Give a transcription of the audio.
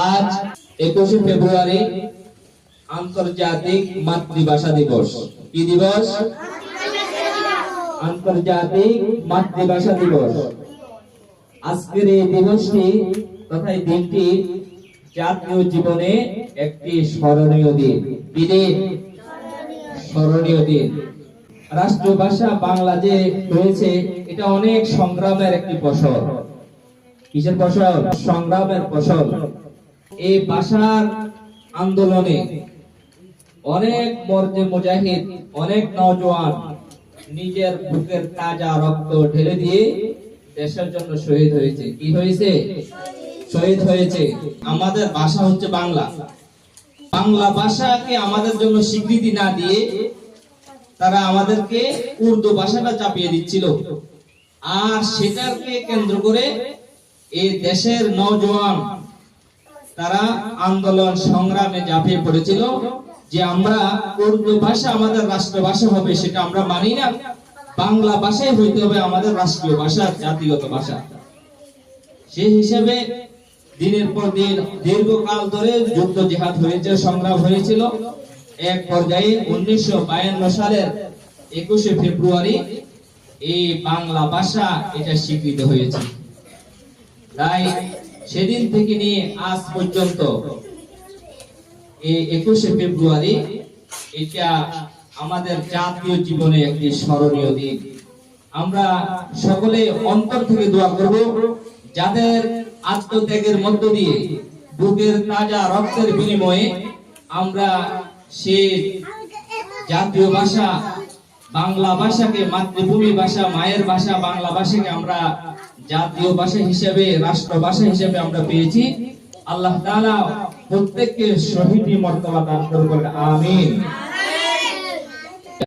আজ 21শে ফেব্রুয়ারি আন্তর্জাতিক মাতৃভাষা দিবস। কি দিবস? আন্তর্জাতিক মাতৃভাষা দিবস। আজকের এই দিবসটি তথা এই দিনটি জাতীয় জীবনে একটি স্মরণীয় দিন। বিদিন স্মরণীয় দিন। রাষ্ট্রভাষা বাংলা যে হয়েছে, এটা অনেক সংগ্রামের একটি ফসল। কিসের ফসল? সংগ্রামের ফসল। এই ভাষার আন্দোলনে অনেক মর্দে মুজাহিদ, অনেক নওজোয়ান নিজের বুকের তাজা রক্ত ঢেলে দিয়ে দেশের জন্য শহীদ হয়েছে। কি হয়েছে? শহীদ হয়েছে। আমাদের ভাষা হচ্ছে বাংলা। বাংলা ভাষাকে আমাদের জন্য স্বীকৃতি না দিয়ে তারা আমাদেরকে উর্দু ভাষাটা চাপিয়ে দিচ্ছিল। আর সেটাকে কেন্দ্র করে এই দেশের নওজোয়ান তারা আন্দোলন সংগ্রামে ঝাঁপিয়ে পড়েছিল যে আমরা উর্দু ভাষা আমাদের রাষ্ট্রভাষা হবে, সেটা আমরা মানি না। বাংলা ভাষাই হইতে হবে আমাদের রাষ্ট্রীয় ভাষা, জাতিগত ভাষা। সেই হিসেবে দিনের পর দিন দীর্ঘকাল ধরে যুদ্ধ জিহাদ হয়েছে, সংগ্রাম হয়েছিল। এক পর্যায়ে 1952 সালের 21শে ফেব্রুয়ারি এই বাংলা ভাষা এটা স্বীকৃত হয়েছে। তাই সেদিন থেকে নিয়ে আজ পর্যন্ত এই 21শে ফেব্রুয়ারি এটা আমাদের জাতীয় জীবনে একটি স্মরণীয় দিন। আমরা সকলে অন্তর থেকে দোয়া করব, যাদের আত্মত্যাগের মধ্য দিয়ে বুকের তাজা রক্তের বিনিময়ে আমরা সেই জাতীয় ভাষা বাংলা ভাষাকে, মাতৃভূমি ভাষা, মায়ের ভাষা বাংলা ভাষাকে আমরা জাতীয় ভাষা হিসেবে, রাষ্ট্রভাষা হিসেবে আমরা পেয়েছি। আল্লাহ তাআলা প্রত্যেককে শহীদি মর্তবা দান করুন। আমিন।